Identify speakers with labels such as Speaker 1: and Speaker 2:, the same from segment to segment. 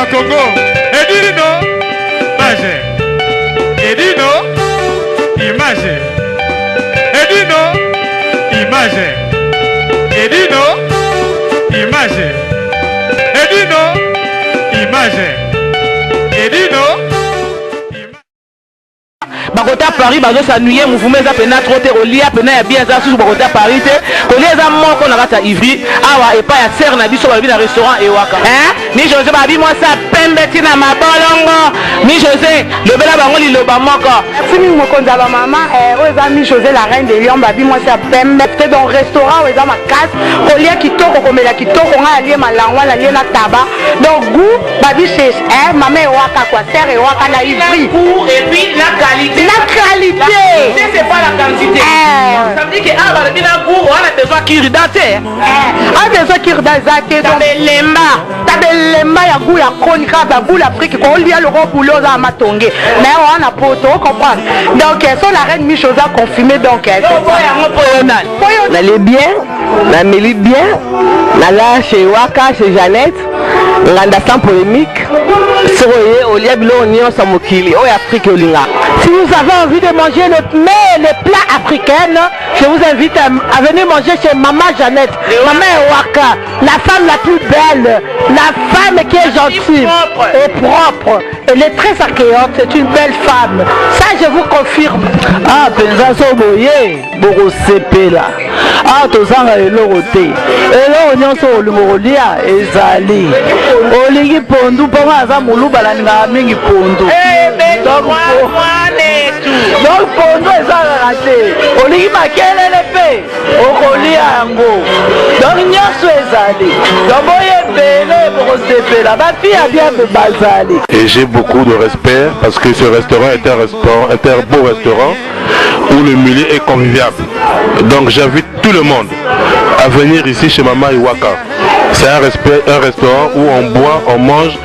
Speaker 1: ya Congo. Edino, image. Edino, image. Edino, image. Edino, image. Edino, image. Edino.
Speaker 2: Bakota Paris bazo s'ennuyer mouvement za pena trop te olia pena ya bien za sous bakota Paris te kolia za moko na kata Ivry awa epa ya serre na biso ba bi na restaurant Ewaka ni José ba bi moi ça pembe tina mabolongo ni José le bela bango liloba moko
Speaker 3: fini moko nzaba mama oza mi José la reine de Lyon ba bi moi ça pembe te dans restaurant oza ma casse kolia kitoko komela kitoko nga alie malangwa la lie na taba donc goût ba bi chez maman Ewaka quoi serre Ewaka na Ivry
Speaker 2: et puis la qualité.
Speaker 3: La qualité.
Speaker 2: C'est pas la quantité. Ça veut dire que ah bah bien goût on a besoin qu'il date.
Speaker 3: Ah besoin qu'il date tabelema ya goût ya konika ba goût l'Afrique ko lia le boulot za matonge. Mais on a poto comprendre. Donc sont la reine Michosa confirmé donc
Speaker 2: elle est bien, la Mélie bien, la là chez Waka chez Jeannette. Nganda sans polémique. Soye olia bilo onion sans mokili. Oh Afrique olinga.
Speaker 3: Si vous avez envie de manger les plats africains, je vous invite à venir manger chez Maman Jeannette. Maman Ewaka, la femme la plus belle, la femme qui est gentille et propre. Elle est très accueillante, c'est une belle femme. Ça, je vous confirme.
Speaker 2: Ah, pensa soboye, boko sepela. Ah, tozanga elorote. Elo nyonso olimolia ezali. Olingi pondu ponga aza muluba la ninga mingi pondu. Donc pondu ezala raté. Olingi makelele pe okolia yango. Donc nyonso ezali. Donc boye bele boko sepela. Ba fille bien de bazali.
Speaker 4: Et j'ai beaucoup de respect parce que ce restaurant est un beau restaurant où le milieu est convivial. Donc j'invite tout le monde à venir ici chez Maman Ewaka. C'est un restaurant où on boit, on mange.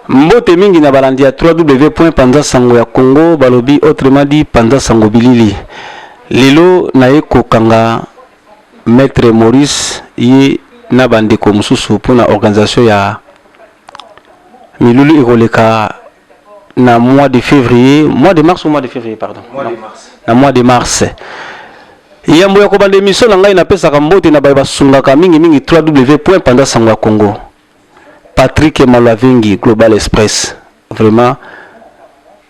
Speaker 5: Mbote mingi na balandi ya www.panzasango ya Congo balobi autrement dit Panzasango bilili. Lelo na eko kanga Maître Maurice ye na bandeko mususu pona organisation ya Milulu ekoleka na mois de février, mois de mars ou mois de février pardon. Mois de mars. Na mois de mars. Yambo ya kobanda émission na ngai na pesa ka mbote na ba sungaka mingi mingi www.panzasango ya Congo. Patrick Malavingi Global Express vraiment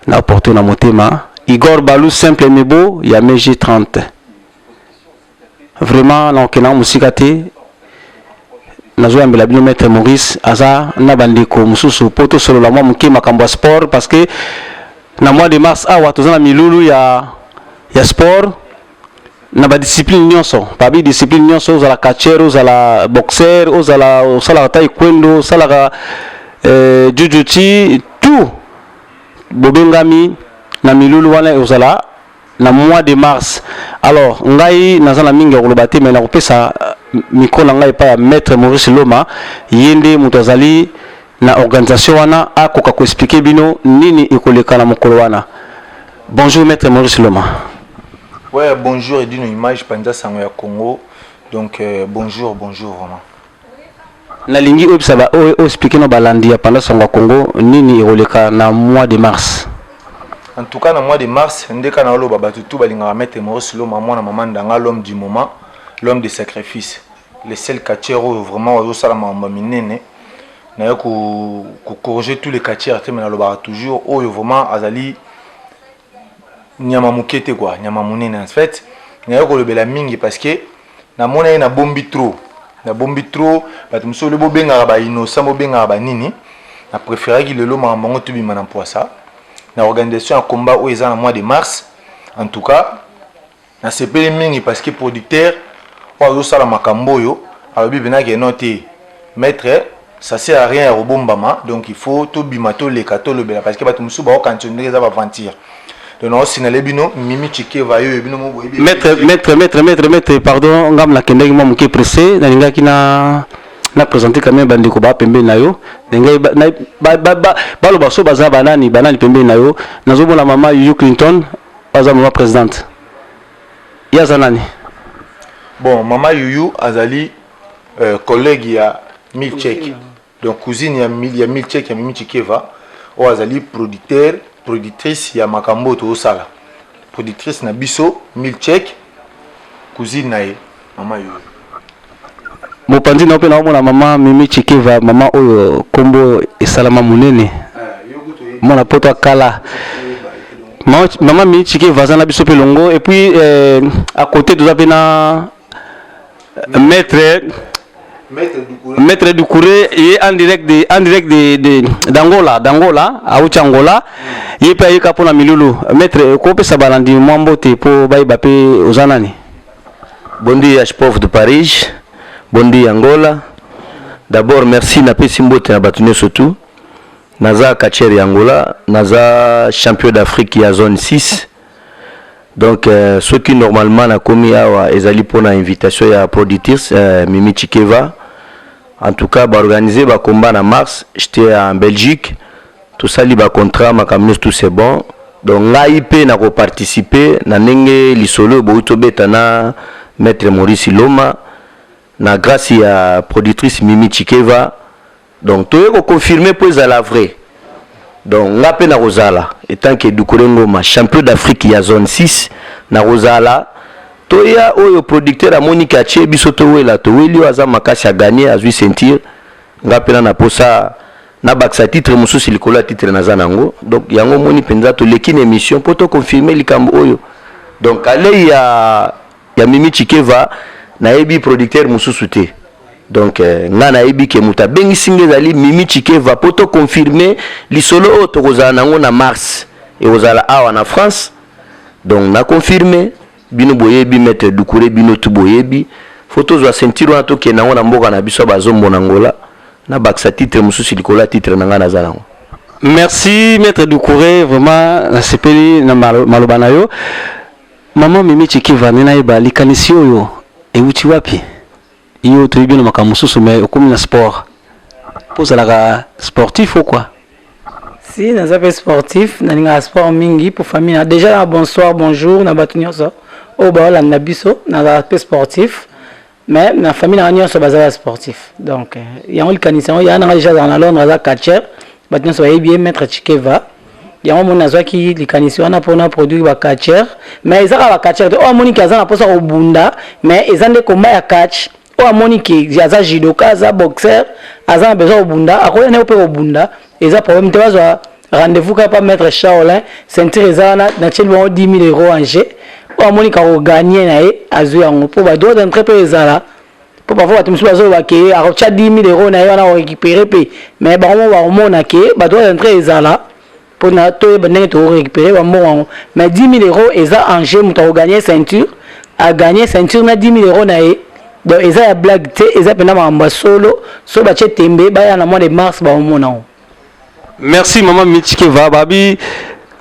Speaker 5: na porté na motema. Igor Balou simple mebo ya MG30 vraiment na okena musikate nazoya mbela bino Maître Maurice aza na bandeko mususu poto solo la mwa muke makambo sport parce que na mois de mars awa tozana milulu ya sport na ba discipline nyonso pa bi discipline nyonso za la catcher za la boxer za la sala taekwondo sala jiu-jitsu tout bobengami na milulu wana ozala na mois de mars. Alors ngai nazana mingi kolobate mais na kopesa micro na ngai pa ya Maître Maurice Loma yende mutazali na organisation wana akoka ko expliquer bino nini ekoleka na mokolo wana. Bonjour Maître Maurice Loma.
Speaker 6: Ouais, bonjour et d'une image Panzasango ya Congo. Donc bonjour vraiment.
Speaker 5: Na lingi obsaba o expliquer no balandi ya Panzasango ya Congo nini ekoleka na mois de mars.
Speaker 6: En tout cas, dans le mois de mars, ndeka na oloba batutu balinga Maître Maurice Loma mwana maman ndanga l'homme du moment, l'homme de sacrifice. Les seuls catcheurs vraiment au sala mamba minene na yo ko corriger tous les catcheurs te na loba toujours oyo vraiment azali nyama mukete quoi, nyama munene en fait. Na yo ko lobela mingi parce que na mona na bombi trop. Na bombi trop, batumso le bobenga ba innocent bobenga ba nini. Na préféré qu'il le loma mbango tubima na poisa. Na organisation à combat où ils ont en mois de mars. En tout cas, na sepele mingi parce que producteur ou ça la makambo yo, alors bibena qui noté maître ça sert à rien à robombama donc il faut tout bimato les kato le bela parce que batumsu ba continuer ça va aventure. Donc on signale bino mimi chike va yo bino mo boyebi.
Speaker 5: Maître pardon ngam la kendeki mo muke pressé na linga kina na présenter quand même bandiko ba pembe na yo ngai balo baso baza banani pembe na yo nazobona mama Yuyu Clinton baza mama présidente yaza nani.
Speaker 6: Bon mama Yuyu azali collègue ya Milchek donc cousine ya Milchek ya Mimi Chikeva o azali productrice ya makambo to sala productrice na biso Milchek cousine na ye mama yo
Speaker 5: mopanzi na opena omona mama Mimi Chikeva mama oyo kombo esalama munene mona poto akala Maman Michi qui va dans biso pelongo et puis à côté de ça maître du couré et en direct de d'Angola à Uchangola il paye pour la milulu maître ko pe sabalandi mwambote pour bayi bape ozanani.
Speaker 7: Bon dia pauvre de Paris, bon dia Angola. D'abord merci na pesi mbote na batune surtout. Naza Kacheri Angola, Naza champion d'Afrique à zone 6. Donc ceux qui normalement na commis awa ezali pour na invitation ya productrice Mimi Chikeva. En tout cas, organiser ba combat en mars, j'étais en Belgique. Tout ça li ba contrat makamno tout c'est bon. Donc ngaipe na ko participer na nenge lisolo bo utobeta na maître Maurice Loma na grâce ya productrice Mimi Chikeva. Donc tu es confirmé pour la vraie. Donc ngape na Rosala étant que Dukurengo ma champion d'Afrique ya zone 6 na Rosala toya oyo producteur a Monica Che bisoto wela to weli aza makasi a gagner a lui sentir ngape na posa na baksa titre mususi likola titre na zanango. Donc yango moni penza to lekine émission pour te confirmer likambo oyo. Donc ale ya Mimi Chikeva na ebi producteur mususu te. Donc ngana ebi ke muta bengi singe zali Mimi Chikeva poto confirmer lisolo to kozala nango na mars et ozala awa na France. Donc na confirmer bino boyebi mettre Dukure bino tu boyebi photos wa sentiro na to ke nango na mboka na biso bazombo na Angola na baksa titre mususi likola titre na ngana zala.
Speaker 5: Merci maître Dukure vraiment na sepeli na malobana yo. Maman Mimi Chikeva nena eba likanisi oyo euti wapi? Iyo toyebi na makambo mosusu mais okomi na sport pozalaka sportif ou quoi?
Speaker 3: Si naza pe sportif nalinga sport mingi pour famille déjà bonsoir bonjour na batu nyonso o ba la na biso naza pe sportif mais na famille na nyonso bazala sportif donc yango likanisa ya na déjà dans Londres naza catcher batu nyonso yebi maître Chikeva yango mona zwaki likanisa wana pona produit ba catcher mais ezaka ba catcher o moni kaza na posa obunda mais ezande komba ya catch o amoni ki aza judoka aza boxeur aza besoin obunda akoya ne ope obunda eza problème te bazwa rendez-vous ka pas maître Shaolin ceinture eza na tcheli bon 10 000 euros en jeu o amoni ka ko gagner na e azu yango po ba droit d'entrée pe ezala po parfois bato musu bazo ba ke a cha 10 000 euros na yo na récupérer pe mais ba mo mona ke ba droit d'entrée ezala pour na to ba ndenge to récupérer ba mo mais 10 000 euros eza en jeu muta ko gagner ceinture a gagner ceinture na 10 000 euros na e. Donc ils ont blague té ils ont pena mamba solo so ba tembe ba ya na mois de mars ba omona.
Speaker 5: Merci maman Mimi Chikeva babi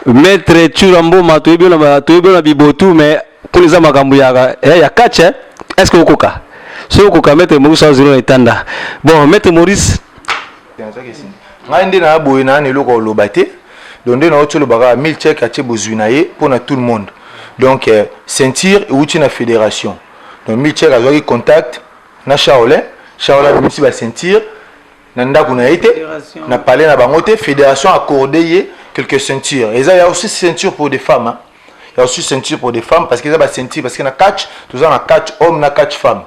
Speaker 5: maître Churambo matoyebi na bibotu mais pour les amakambu ya catch est-ce que okoka so okoka maître Maurice azilo etanda bon maître Maurice
Speaker 6: ngande na boye na ne loko lobate donc na otolo baka Milchek ache bozuinaye pour na tout le monde donc ceinture et outil na fédération. Donc Milchek a eu contact na Shaolin aussi va sentir nanda kuna été na parlé na bangote fédération accordé quelques ceintures et ça il y a aussi ceinture pour des femmes hein. Il y a aussi ceinture pour des femmes parce que ça va sentir parce que na catch tout ça na catch homme na catch femme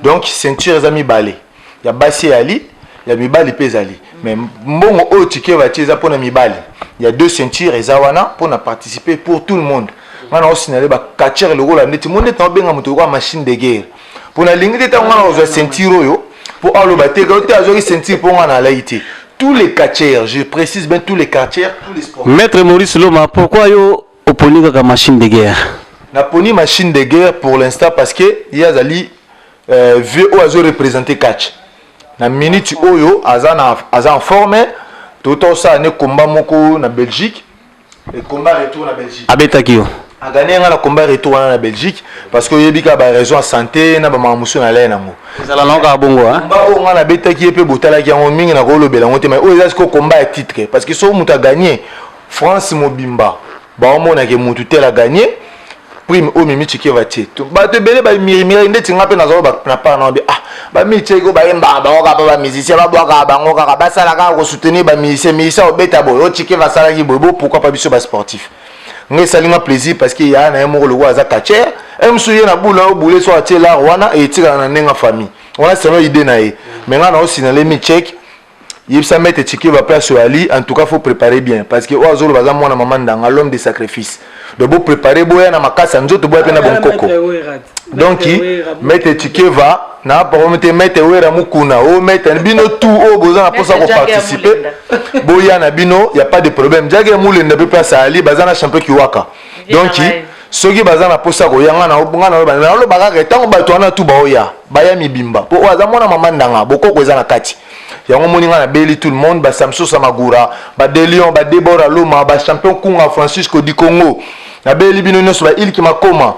Speaker 6: donc ceinture les amis balé il y a bassi ali il y a mibali pezali mais mbongo o tike va tiza pour na mibali il y a deux ceintures et zawana pour na participer pour tout le monde. Mana aussi na ba catcher le rôle ndeti monde ta benga muto kwa machine de guerre pour na lingi ta ngana ozo ceinture yo pour alo baté ka te azo ceinture pour ngana laité tous les catchers je précise bien tous les catchers tous les sports.
Speaker 5: Maître Maurice Loma pourquoi yo oponi ka machine de guerre
Speaker 6: na poni machine de guerre pour l'instant parce que il a zali VO azo représenter catch na minute oyo aza en forme tout ça ne combat moko na Belgique et combat retour na Belgique
Speaker 5: abetaki yo
Speaker 6: a gagné un combat retour en Belgique parce que il y a des raisons de santé na ba mamuso na lena ngo
Speaker 5: ezala longa bongo hein
Speaker 6: combat on a betaki pe botala ki en mingi na ko lobela ngote mais o est-ce que combat est titre parce que so muta gagné France mobimba ba on a que mutu tel a gagné prime o mimi chikeva tie ba te belé ba mirimiri ndeti nga pe na zo ba na pa na ba mi cheko ba yemba ba oka ba musicien ba boka ba ngoka ba sala ka ko soutenir ba musicien obeta boy o chikeva sala ki boy pourquoi pas biso ba sportif ngai salinga plaisir parce que ya na mo le waza kacher em souye na boula o boulé so atie la wana et tira na nenga famille on c'est une idée na e mais nga na aussi na les mi check il ça mettre chikeva place sur Ali en tout cas faut préparer bien parce que oazo le baza mwana maman ndanga l'homme de sacrifice de beau préparer boya na makasa nzoto boya pe na bon koko donc mettre chikeva na promettre mettre wera mukuna o mettre bino tout o besoin pour ça pour participer boya na bino y a pas de problème jage moule ne peut pas ça Ali baza na champion kiwaka donc soki baza na posa ko yanga na obunga na lo baga retango bato na tout baoya baya mibimba po oza mwana mama ndanga bokoko eza na kati yango moninga na beli tout le monde ba Samso Samagura ba Delion ba Deborah Loma ba champion Kunga Francisco di Congo na beli bino nyonso ba Ilki Makoma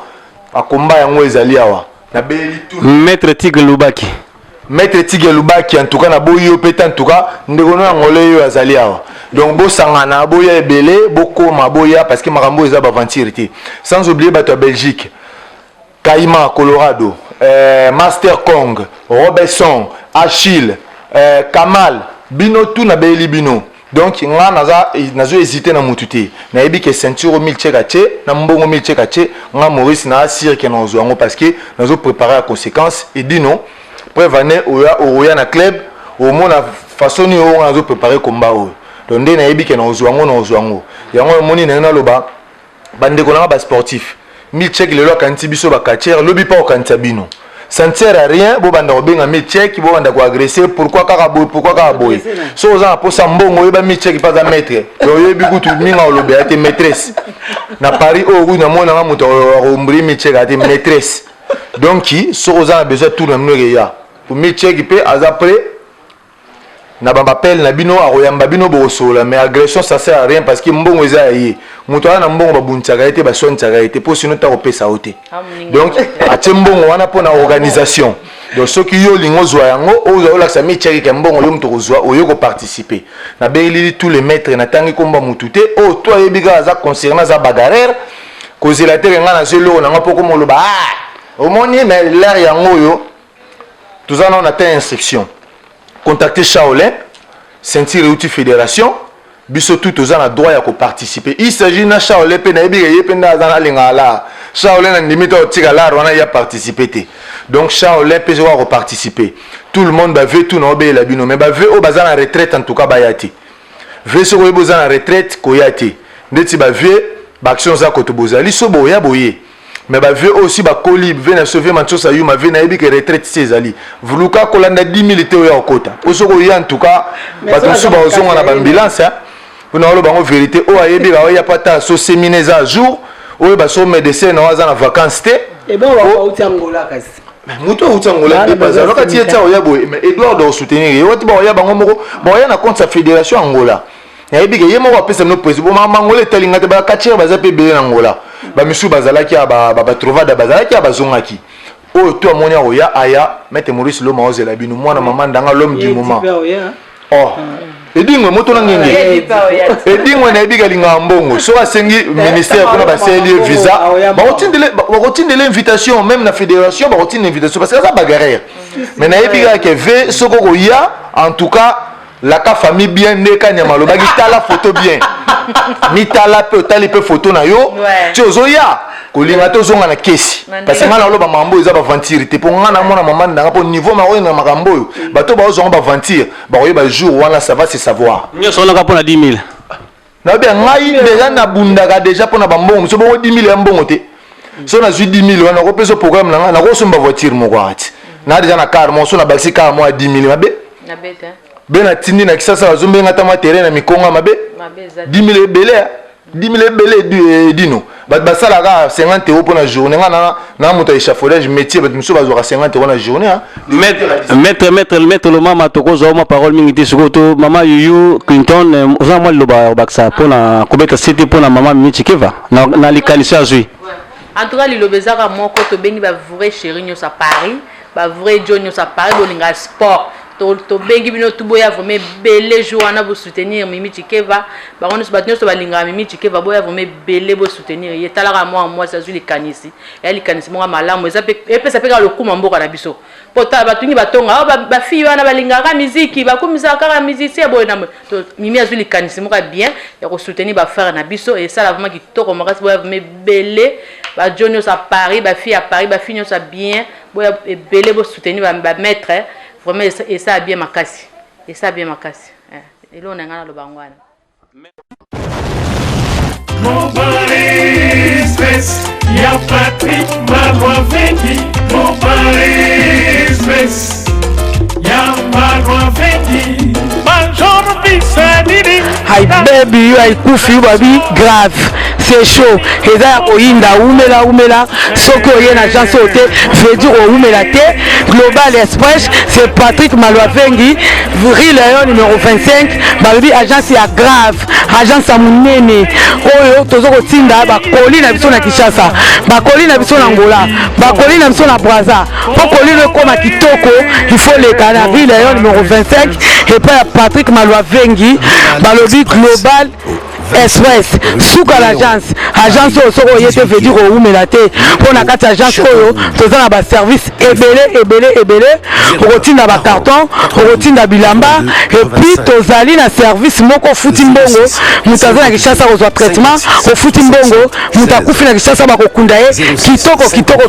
Speaker 6: akomba yango ezali awa na beli tout
Speaker 5: Maître Tigre Lubaki
Speaker 6: en tout cas na boyo peta en tout cas ndeko na ngole yo azali awa donc bo sangana boya ebele bokoma boya parce que makambo eza ba ventirité sans oublier bato ya Belgique Caïman Colorado Master Kong Robertson Achille Kamal bino tout na beli bino donc nga nazo hésiter na mututé na yebi ke ceinture 1000 chekache na mbongo 1000 chekache nga Maurice na assire ke nazo ngo parce que nazo préparer la conséquence et dit non prévaner oya na club au mona façon ni o nazo préparer combat o donc ndé na yebi ke nazo ngo yango moni na loba bande ko na ba sportif 1000 chek lelo kanti biso ba kacher lobi pa o kanti bino ça ne sert à rien bo banda obenga mi check bo banda ko agresser pourquoi ka boy so oza po sambongo yeba mi check pas à mettre yo yebi kutu minga olobe ate maîtresse na Paris o ru na mona nga muto ombri mi check ate maîtresse donc so oza besoin tout na mnore ya pour mi check pe az après na ba appel na bino aroyamba bino bo sola mais agression ça sert à rien parce que mbongo eza yi muto ana mbongo babuntsaka ete basontsaka ete po sino ta kopesa ote donc atie mbongo wana pona organisation donc soki yo lingo zwa yango ozo la sa métier ke mbongo yo muto kozwa oyo ko participer na beli tous les maîtres na tangi komba mututé o toi yebiga za concernant za bagarre kozela te nga na zelo na ngapoko moloba au moni mais l'air yango yo tout ça on a ta instruction contacter Shaolin, ceinture outil fédération, biso tout aux ans droit à participer. Il s'agit de Shaolin penabi et penda dans la lingala. Shaolin a limite au tigala, on a y participé. Donc Shaolin peut y participer. Tout le monde va veut tout n'obéir la bino, mais va veut au bazar en retraite en tout cas bayati. Veut sur le bazar en retraite koyati. Ndeti va veut action za kotobozali so boya boye. Mais bah veut aussi bah colib venir sauver mancho sa yuma venir ebi que retraite ses ali vuluka kolanda 10 000 te ya okota osoko ya en tout cas bah tout so bah ozonga na ambulance hein pour na lo bango vérité o ayebi ba ya pata so séminaire à jour o ba so médecin na waza na vacances te
Speaker 3: et bon on va Angola kasi
Speaker 6: muto utangola te pas alors quand tu étais ya boy mais Edouard doit soutenir yo ti ba ya bango moko ba ya na compte sa fédération Angola yayebi ke yemo wa pesa no président mama ngole telinga te ba kacher ba za pe be na Angola ba misu bazalaki ba trovada bazalaki bazongaki o to amonia oya aya mette Maurice Loma ozela binu mwana mama ndanga l'homme du moment oh edingwe moto na ngenge edingwe na ebiga linga mbongo so asengi ministère pour ba seli visa ba otindele invitation même na fédération ba otindele invitation parce que ça bagarre mais na ebiga ke ve soko ko ya en tout cas la ka famille bien neka nyamalo ba gitala photo bien mitala pe otali pe photo na yo ti ozoya kolinga te ozonga na kesi parce que nga na loba mambo eza ba ventir te po nga na mona mama ndanga po niveau ma na makambo yo bato ba ozonga ba ventir ba oyeba jour wana ça va se savoir
Speaker 5: nyoso na ka pona 10 000
Speaker 6: na bien ngai déjà na bundaka déjà pona ba mbongo so bo 10 000 ya mbongo te so na 10 000 wana ko peso programme na nga na ko somba voiture moko ati na déjà na car mo so na baxi car mo 10 000 mabe
Speaker 2: na beta
Speaker 6: bena tindi na kisasa bazombe ngata ma terrain na mikonga mabe 10 000 belé 10 000 belé dino bat basala ka 50 € pour la journée na moto échafaudage métier bat muso bazora 50 € na journée hein
Speaker 5: maître le mama toko zo ma parole mingi te sokoto mama yuyu Clinton za moi loba baksa pona kobeta cité pona mama michikeva na likanisa zui
Speaker 2: en tout cas lilobezaka moko to bengi ba vrai chéri nyo sa Paris ba vrai John nyo sa Paris bolinga sport
Speaker 8: to bengi bino tuboya vraiment belé jour wana bo soutenir Mimi Chikeva ba on se batno so balinga Mimi Chikeva boya vraiment belé bo soutenir ye talaka moi ça zuli kanisi ya li kanisi mo malamu eza pe pesa pe ka le kuma mboka na biso pota batungi batonga ba fille wana balinga ka musique ba komisa ka musicien boya na to Mimi azuli kanisi mo ka bien ya ko soutenir ba frère na biso et ça la vraiment qui toko makasi boya vraiment belé ba Johnny sa Paris ba fille à Paris ba fille ça bien boya belé bo soutenir ba maître vraiment et ça a bien ma casse et ça a bien ma casse et là on a gagné le bangwana
Speaker 9: mon Paris stress y'a Patrick Marois Vengi mon Paris stress y'a Marois Vengi Major Bisanidi
Speaker 3: Hi baby you are kufi baby grave c'est chaud et ça oyinda umela soko yena agence ote veut dire umela te Global Express c'est Patrick Maluavengi Rue Lion numéro 25 baby agence ya grave agence ya munene oyo tozoko tinda ba koli na biso na Kinshasa ba koli na biso na Angola ba koli na biso na Brazza po koli le koma kitoko il faut le kana Rue Lion numéro 25 et puis Patrick Maluavengi balobi Global Express souka l'agence soko yete veut dire umela te pona kati agence oyo tozana ba service ebele okotinda ba carton okotinda bilamba et puis tozali na service moko futi mbongo mutaza na Kinshasa kozwa traitement o futi mbongo mutakufi na Kinshasa bakokunda ye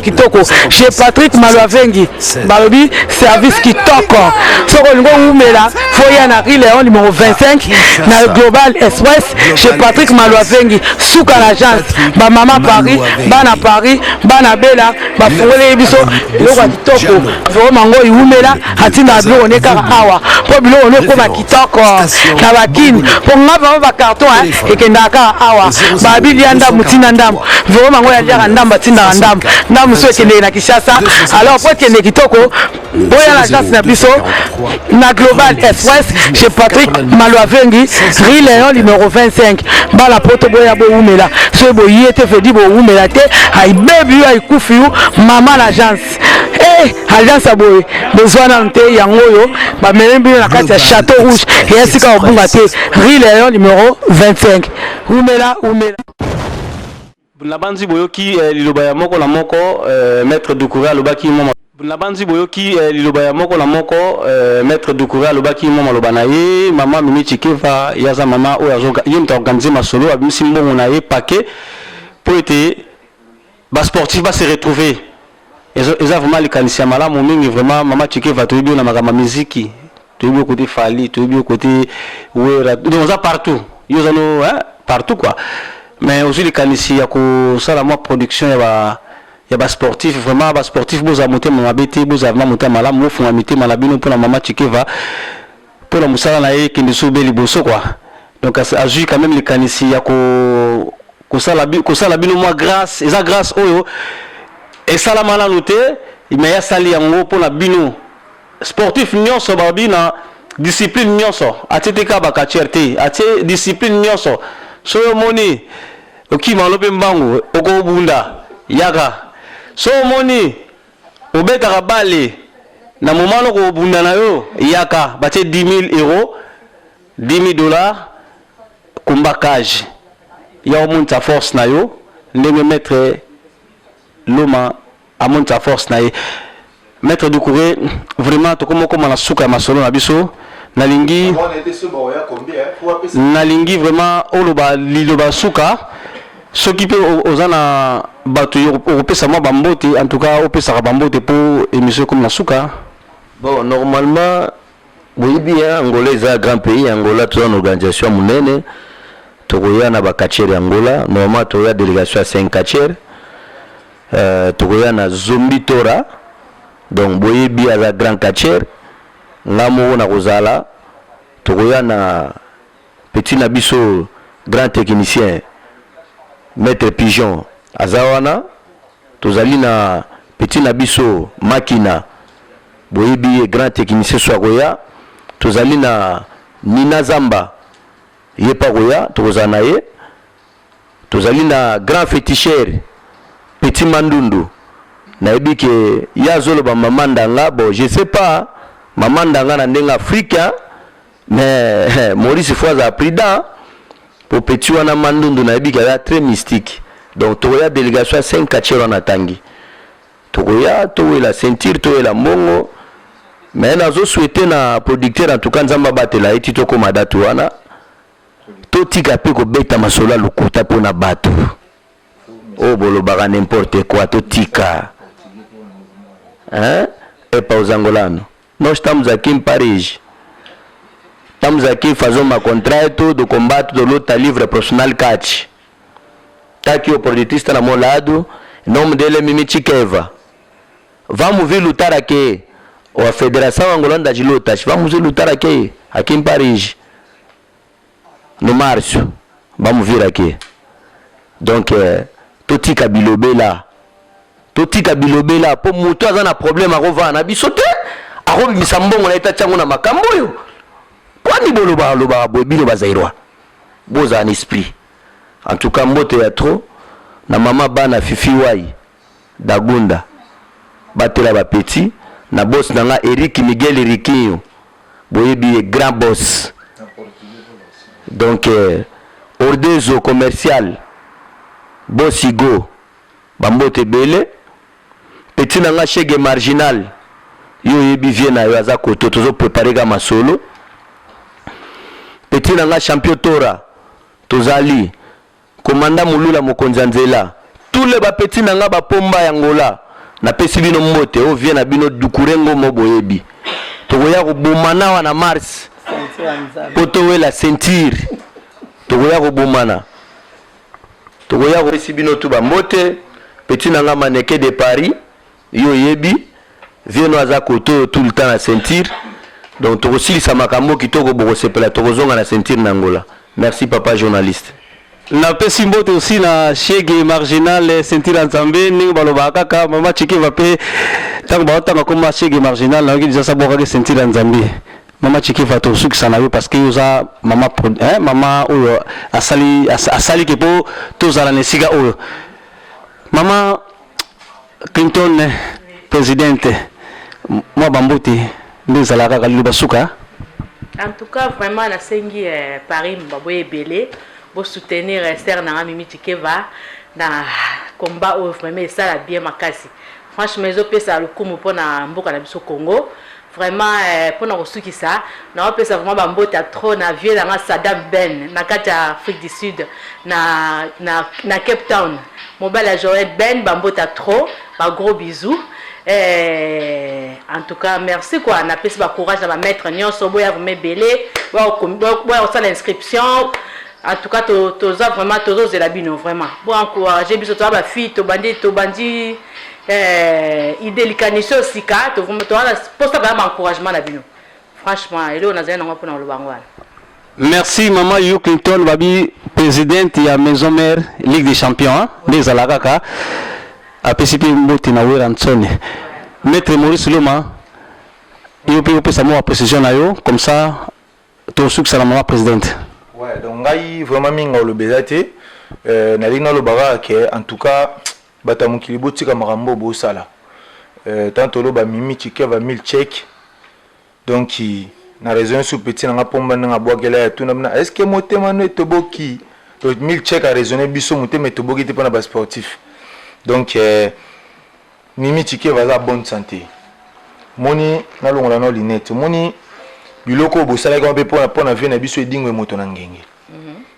Speaker 3: kitoko chez Patrick Maluavengi balobi service kitoko soko lingo umela foya na Rue Lion numéro 25 na Global Express chez Patrick Maluavengi souka l'agence ba mama Paris bana bela ba fongole biso loko kitoko vraiment ngo iumela atinda bilo oneka awa po bilo oneko ba kitoko na bakini po ngaba ba carton ekenda ka awa ba bilianda mutina ndam vraiment ngo ya lia ndamba tinda ndam so ekende na Kinshasa alors po ekende kitoko boya l'agence na biso na Global Express chez Patrick Maluavengi Rue Lion numéro 25 bala poto boya bo umela so bo yete fedi bo umela te ay baby ay kufiu mama l'agence agence aboye besoin nante yango yo ba melembi na kati ya Château Rouge et esika obunga te Rue Lion numéro 25 umela
Speaker 5: Nabanzi boyoki liloba ya moko na moko maître Doucouré alobaki mama Nabanzi boyoki liloba ya moko na moko maître Doucouré alobaki mama loba na ye mama Mimi Chikeva yaza mama oyo azoga yemta organiser masolo abimisi mbongo na ye paquet pour être bas sportif va se retrouver eza vraiment les kanisia malamu mingi vraiment mama Chikeva toyebi na makama muziki toyebi côté Fali toyebi côté Wera donc ça partout yozano partout quoi mais aussi les kanisia ya ko sala moi production ya ba sportif vraiment ba sportif boza monter ma bete boza vraiment monter malamu mo funga mité malabino pour la mama Chikeva pour la musala na ye kindi so beli boso quoi donc azui quand même les kanisia ya ko sala bino moi grâce eza grâce oyo et ça la mala noté mais ya sali yango pour la bino sportif nyonso babi na discipline nyonso ateteka ba kacherte atie discipline nyonso so moni okima lope mbango okobunda yaka so moni obeta bale na momano ko bunda na yo yaka batie 10 000 euros 10 000 $, kumbakage ya omonta force na yo ndenge maître Loma a monta force na ye maître Doucouré vraiment to comme na suka masolo na biso nalingi vraiment oloba liloba suka soki pe ozana bato opesa moi bambote en tout cas opesa bambote pour émission comme la suka
Speaker 7: bon normalement oui bien Angola est un grand pays Angola tu as une organisation munene tokoya na ba kacheri Angola normalement tu as délégation à 5 kacheri tokoya na Zombi Tora donc boye bien za grand kacheri ngamo na kozala tokoya na petit nabiso grand technicien maître Pigeon azawana tozali na petit nabiso makina boyebi grand technicien swakoya tozali na Nina Zamba yepa koya tokozana ye tozali na grand féticheur petit Mandundu nayebi ke yazolo ba mamandanga bon je sais pas maman ndanga na ndenga africain mais Maurice Foise a pris dans pour petit wana mandundu na yebi ka très mystique donc toya délégation 5 kachero na tangi toya to la ceinture to la mongo mais nazo souhaiter na producteur en tout cas nzamba batela eti to ko madatu wana to tika pe ko beta masola lukuta pona bato oh bolobaka n'importe quoi to tika hein et pas aux angolano nós estamos aqui em Paris. Estamos aqui fazendo um contrato de combate do luta livre profissional catch. Está aqui o politista na meu lado, o nome dele é Mimi Chikeva. Vamos vir lutar aqui, ou a Federação Angolana de Lutas, vamos vir lutar aqui em Paris, no março. Vamos vir aqui. Donc, tout tika bilobe lá. Tout tika bilobe lá. Pour mutu azana problème a rova na bisote, a robi misambongo na itachango na makamboyo. Kwani boloba loba bobino bazairwa boza en esprit en tout cas mbote ya trop na mama bana fifi wai dagunda batela ba petit na boss nanga Eric Miguel Riquinho boyebi grand boss donc ordezo commercial bossigo bambote bele petit nanga chege marginal yo yebi viena yo aza koto tozo préparer ga masolo petit nanga champion tora tozali komanda mulula mokonzi nzela tous les ba petit nanga ba pomba yangola na pesi bino mbote o vient na bino dukurengo moboyebi tokoya ko bomana wana mars poto la ceinture tokoya ko bomana tokoya ko pesi bino tu ba mbote petit nanga maneke de Paris yo yebi vient no aza koto tout le temps la ceinture. Donc, tu aussi ça m'a cambo qui toko boko sepela toko zonga na ceinture n'Angola. Merci papa journaliste.
Speaker 5: Na pesi mbote aussi na chege marginal ceinture nzambe ningo baloba kaka mama chiki va pe tango ba tanga koma chege marginal na ngi déjà boka ke ceinture nzambe. Mama chiki va to suki sana yo parce que uza mama mama oyo asali ke po to zala nesika oyo. Mama Clinton présidente moi bambote en
Speaker 8: tout cas, vraiment, la Sengi Paris m'a belé pour soutenir Esther Nanga Mimi Chikeva dans combat où vraiment ça la bien makasi. Franchement, je peux ça le coup pour na mboka na biso Congo. Vraiment pour na reçu ça, na peut ça vraiment bambote à trop na vieux na Saddam Ben na kata Afrique du Sud na Cape Town. Mon bel la Joël Ben bambote à trop, un gros bisou. En tout cas, merci quoi. On a plus de courage à mettre Nyon Sobo ya vous me belé. On ça l'inscription. En tout cas, tu as vraiment tous les labino vraiment. Bon encourager biso to ba fille to bandi idée likanisho sika to vraiment to pour ça vraiment encouragement labino. Franchement, et là on a zana pour na le bangwana.
Speaker 5: Merci maman Yu Clinton babi présidente ya Maison Mère Ligue des Champions des Alagaka. A PCP Mboti na Wera Nsone. Maître Maurice Loma, il peut sa mot à précision là comme ça, tu succès la maman présidente.
Speaker 6: Ouais, donc là, vraiment minga le bezate, na linga le bara que en tout cas, batamu kiliboti ka marambo bo sala. Tanto lo ba mimi chikeva 1000 chèques. Donc na raison sous petit na pomba na boakela tout na est-ce que motema no toboki. Donc 1000 chèques a raisonner biso motema toboki te pona ba sportif. Donc, Mimi Chike va à bonne santé. Moni, na longola no linette. Moni, biloko bosala ko pe pona vie na biso edingwe moto na ngenge.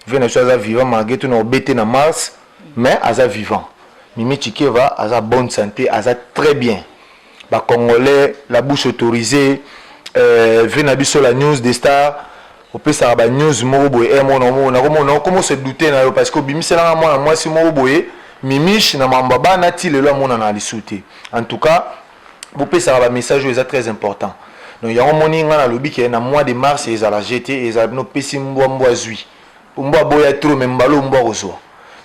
Speaker 6: Vie na so aza vivant malgré tout na bête na Mars, mais aza vivant. Mimi Chike va à bonne santé, aza très bien. Ba Congolais, la bouche autorisée, vie na biso la news des stars. On peut savoir ba news moko boye on comment se douter na parce que bimisela moi si moko boye Mimish na mambaba na ti le mona na lisouté. En tout cas, vous pouvez savoir un message est très important. Donc il y a un morning na lobby qui est na mois de mars et za la GT et za no pesi mboa zui. Mboa boya trop même balo mboa rozo.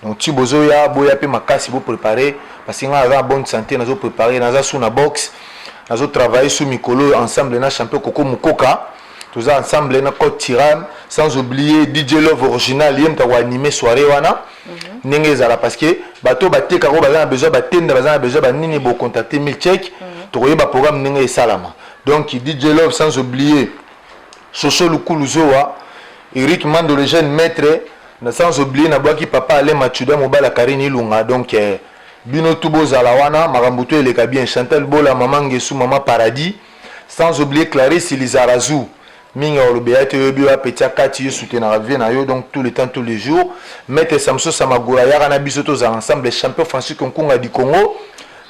Speaker 6: Donc ti bozo ya boya pe makasi bo préparer parce que na bonne santé na zo préparer na za sous na box, na zo travailler sous mikolo ensemble na champion Koko Mukoka. Tous ensemble na Côte Tiran sans oublier DJ Love original yem ta animer soirée wana ndenge zala parce que bato baté karo bazana besoin batenda bazana besoin ba nini bo contacter 1000 check to koyeba programme ndenge esalama donc DJ Love, sans oublier Soso Lukuluzoa, Eric Mando le jeune maître, sans oublier Nabwaki Papa Ale Machuda Mobala Karine Ilunga, donc Bino Tubo Zalawana, Marambuto Eleka bien, Chantal Bola, Maman Ngesu, Maman Paradis, sans oublier Clarisse Lizarazu, Minga Olobeate Yobio Petia Kati soutenir na yo donc tout le temps tous les jours. Maître Samso Samagura Yarana Bisoto za ensemble champion Francis Konkunga du Congo.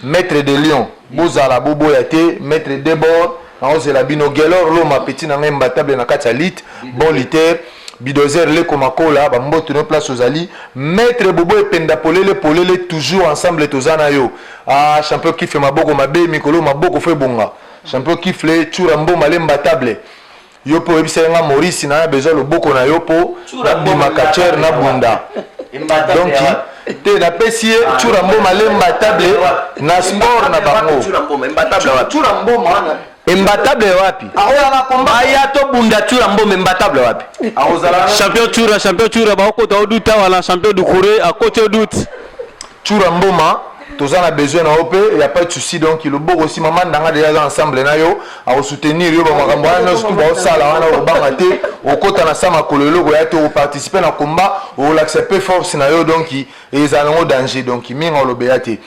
Speaker 6: Maître de Lyon, Bozala Bobo Yate, Maître Debord, Naoze la Bino Gelor Loma Petit na imbattable na Katalit, bon liter, Bidozer le Komakola, Bambote no place aux Ali, Maître Bobo et Pendapolele Polele toujours ensemble tozana yo. Ah champion qui fait maboko mabe Mikolo maboko fait bonga. Champion qui fait Churambo Malemba table. Yopo ebisenga Maurice na besoin le boko na yopo na bimakacher na bunda donc te na pesie Churambo Malemba table na sport na bango Churambo mana imbatable wapi aya to bunda Churambo imbatable wapi
Speaker 5: champion Chura ba ko to duta wala champion du Corée à côté doute
Speaker 6: Churambo ma tous en a besoin en OP, il n'y a pas de souci donc il est beau aussi maman dans déjà ensemble na yo à soutenir yo ba makambo na surtout ba sala wana ba ngate au kota na sama kololo ya to participer na combat ou l'accepter force na yo donc ils ont danger donc minga lobeate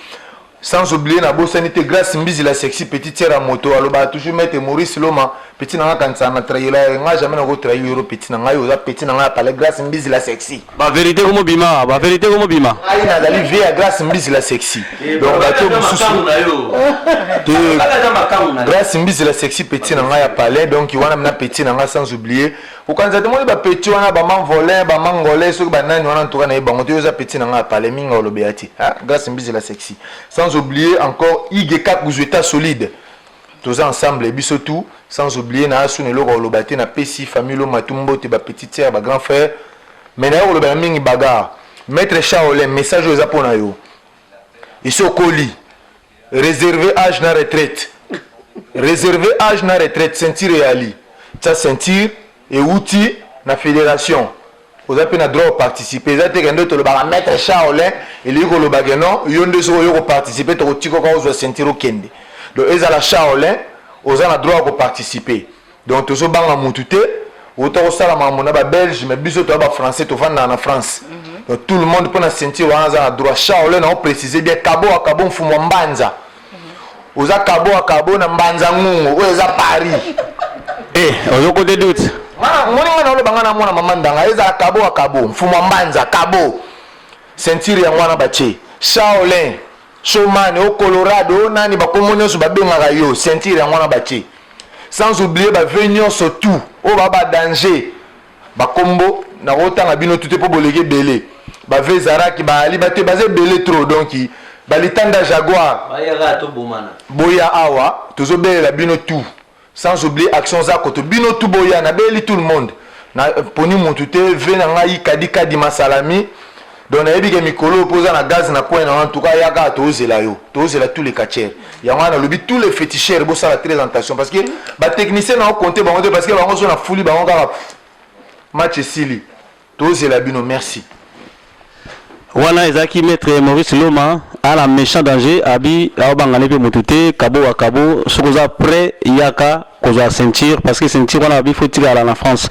Speaker 6: sans oublier na bosanité grâce mbizi la sexy petite sœur à moto aloba toujours mettre Maurice Loma petit na kanza na trailer nga jamais na go trailer euro petit na yo za petit na parler grâce mbizi la sexy
Speaker 5: ba vérité comme bima
Speaker 6: ai na dali via grâce mbizi la sexy donc bato mususu grâce mbizi la sexy petit na ya parler donc wana na petit na sans oublier ukanza te mo ba petit wana ba manvolé ba mangolais so ba nani wana ntoka na bango te za petit na parler minga olobeati grâce mbizi la sexy sans oublier encore Igeka Kuzweta solide tous ensemble et bisotou sans oublier na asune loko olobate na pesi famille Matumbo te ba petite sœur ba grand frère mais na olobana mingi bagarre maître Shaolin message aux apona yo ici au colis réservé âge na retraite ceinture et ali ça ceinture et outil na fédération vous avez le droit de participer. Vous avez le droit de mettre Shaolin et le droit de participer. Vous avez le droit de sentir au Kende. Donc, vous avez la Shaolin, vous avez le droit de participer. Donc, vous avez le droit de vous avez belge, mais vous avez le français, vous avez en France. Donc, tout le monde peut sentir, vous avez le droit. Shaolin, on précise bien, Kabo à Kabo, vous avez Mbanza. Vous avez Kabo à Kabo, Mbanza Ngungo, vous avez Paris.
Speaker 5: Eh, vous avez des doutes.
Speaker 6: Mwana na ole bangana mwana mamandanga eza akabo mfumo mbanza kabo ceinture ya mwana bache Shaolin Showman au Colorado nani bakomone so babengaka yo ceinture ya mwana bache sans oublier ba venir surtout o baba danger bakombo na rotanga bino tout po bolege belé ba vezaraki ba ali bate bazé belé trop donc balitanda Jaguar
Speaker 7: bayaka to bomana
Speaker 6: boya awa tozo belela bino tout. Sans oublier Action Zakoto Bino Tuboya na beli tout le monde na poni montute vena ngai kadi masalami donc na yebi ke mikolo poza na gaz na coin en tout cas yaka tozela tous les catchers ya wana lobi tous les féticheurs bo ça la présentation parce que ba technicien na compter ba parce que ba on na fouli ba on ga match sili tozela bino merci.
Speaker 5: Wana ezaki maître Maurice Loma à la méchant danger abi la bangane pe mutute kabo wa kabo sokoza prêt yaka koza ceinture parce que ceinture wana abi faut tirer à la France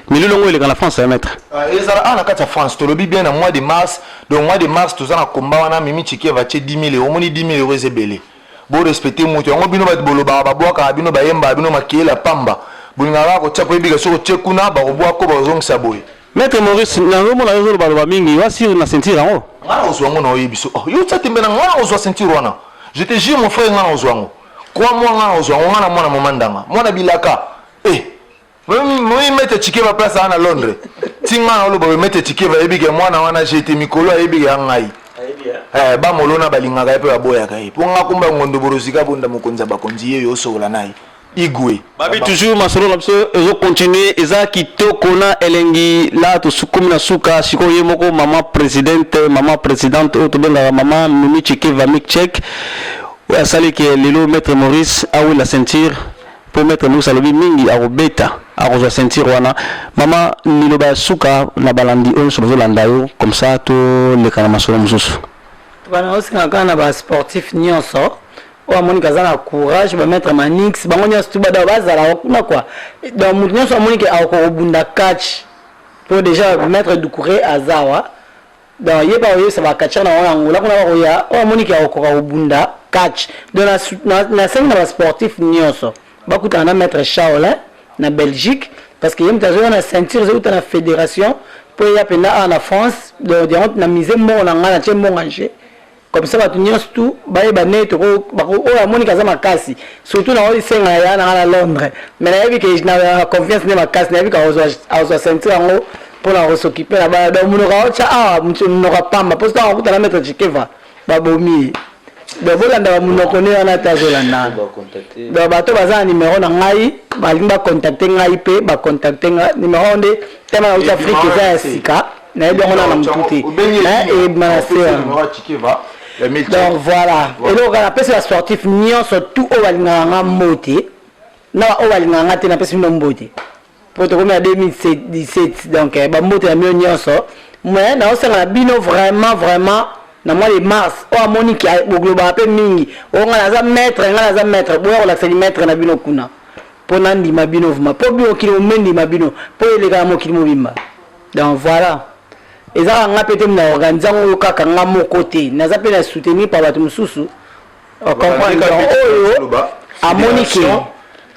Speaker 5: mais le longo il est dans la France maître
Speaker 6: ezala na kata France to lobi bien na mois de mars donc mois de mars to za na combat wana mimi chike va che 10 000 omoni 10 000 euros ebele bo respecter mutu yango bino ba boloba ba boka bino ba yemba bino makela pamba bulingala ko tsapo ebiga soko tsekuna ba robwa ko ba zongisa boye.
Speaker 5: Maître Maurice, na romo la zolo baloba mingi wa sur na ceinture ngo.
Speaker 6: Ngana ozwango na oyebiso. Oh, yo tsatembe na ngana ozwa ceinture wana. Je te jure mon frère ngana ozwango. Kwa moi ngana ozwango ngana mwana momandanga. Mwana bilaka. Moi mettre Chikeva place à Londres. Tinga na lo mettre Chikeva ebige mwana wana jete mikolo ebige ngai. Ba molona balingaka pe baboya kai. Ponga kumba ngondo borosika bunda mokonza bakonzi yo sola nai. Igwe.
Speaker 5: Babi toujours masolo lapso ezo continuer eza kitoko na elengi la to sukum na suka siko yemoko maman présidente otobenga maman Mimi Chikeva Mikchek ou asali ke lelo maître Maurice a la ceinture pour maître Maurice alobi mingi a robeta a roza ceinture wana maman niloba suka na balandi on so landa yo comme ça to le kana masolo mususu
Speaker 3: bana osinga kana ba sportif nyonso
Speaker 10: oyo amoniki aza na courage bamettre manix bango nyonso tu bada bazala kuna quoi donc moto nyonso amoniki akokobunda catch po déjà maître Doucouré azawa donc yeba oyesa bakatcher na wana ngola kuna bakoya oyo amoniki akokobunda catch donc na sengi na basportif nyonso bakutana na maître Shaolin na Belgique parce que yem tazo na ceinture zeuta na fédération pour ya pena en France donc na mise mo na ngana che mo nganje comme ça batu nyonso tout baye banet bako oyo Monica za makasi surtout na oli senga ya na Londres mais na yebi que na confiance ne makasi na yebi ka ozo ceinture ngo pour la s'occuper là bas donc munoka ocha munoka pamba parce que on kuta na mettre Chikeva babomi donc voilà ndaba munoko ne wana tazola na donc bato baza numéro na ngai balimba contacter ngai pe ba contacter numéro nde tema na Afrique za sika na yebi ngona na mtuti et manasera donc voilà et donc on appelle ça sportif nion surtout au balinganga moté na au balinganga te na pesi no mbote pour te remettre 2017 donc ba moté na nion so mais na osanga bino vraiment na mois de mars o Monique au global pe mingi o ngana za maître bo ko la maître na bino kuna pour nandi mabino vuma pour bio kilo mendi mabino pour les gars mo kilo bimba donc voilà et ça on a peut-être na organiser ngo kaka ngamo côté na za pe na soutenir par bato mususu comprendre a Monique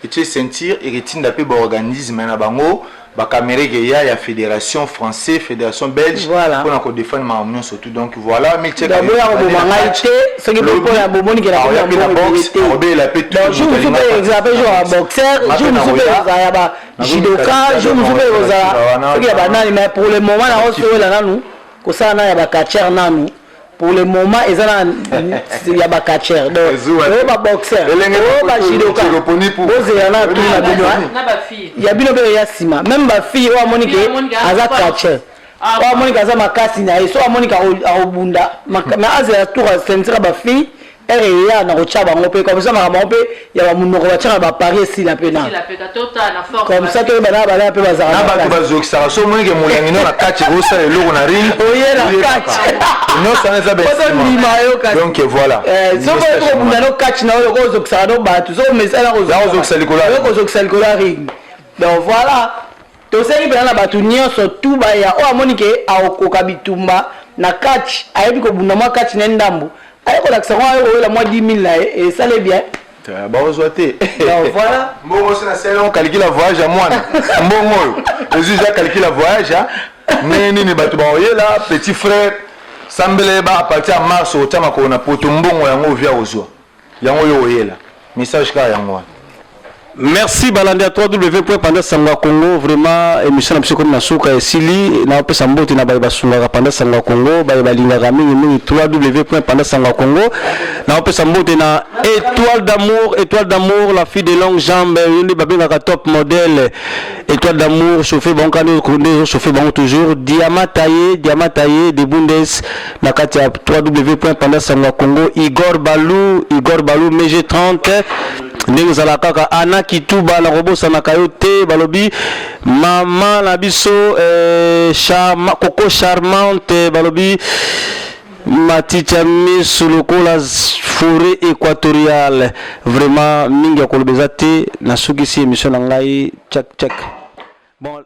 Speaker 6: et sentir et retinda pe ba organisme na bango ba caméra ya fédération française fédération belge pour na ko défendre ma union surtout donc voilà mais check
Speaker 10: d'abord on m'a été ce qui peut la Monique la boxe
Speaker 6: la pété
Speaker 10: je vous souhaite exemple joueur boxeur je vous souhaite ya ba judoka je vous souhaite oza ce qui ba nani mais pour le moment na oso la nanu ko ça na ya ba catcher nanu pour le moment ils ont ya ba catcher donc ba boxeur ba judoka ozela tout na bino ya bino be ya sima même ba fille o Monique aza catcher o Monique aza makasi na so Monique a obunda mais azela tour sentir ba fille ya na kocha bango pe comme ça na bango pe ya ba munoko ba tshaka ba Paris si la pena comme ça to ba na pe bazara
Speaker 6: na ba to bazokisa so Monique molangi no na catch rosa le logo na ring
Speaker 10: oye na catch
Speaker 6: non ça n'est pas donc voilà
Speaker 10: so ko bunda no catch na lo ko zokisa no ba tu so mesa na ko zokisa likola ring donc voilà to seli bana ba tu nyonso tout ba ya o Monique a okoka bitumba na catch ayebi ko bunda mo catch na ndambo ayeko la kisanga ayeko la mois 10 000 et ça l'est bien
Speaker 6: ba ozoate
Speaker 10: donc voilà
Speaker 6: bon c'est la série on calcule la voyage à moi mbongo les gens calculent la voyage nini bato ba oyela petit frère sambele ba à partir de mars au tama ko na poto mbongo yango via ozwa yango yo oyela message ka yango.
Speaker 5: Merci Balandi à www.panda sangwa Congo vraiment émission na psycho na suka esili na pesa mbote na ba sunga panda sangwa Congo ba balinga mingi www.panda sangwa Congo na pesa mbote na étoile d'amour la fille de longue jambe yindi babenga top modèle étoile d'amour chauffé bon kano konde chauffé bon toujours diamant taillé de Bundes na kati ya www.panda sangwa Congo Igor Balou MG30 ndenge zala kaka ana kituba na robosa na kayote balobi mama na biso coco charmante balobi maticha misulukola forêt équatoriale vraiment mingi ya kolobeza te na sukisi émission na ngai check bon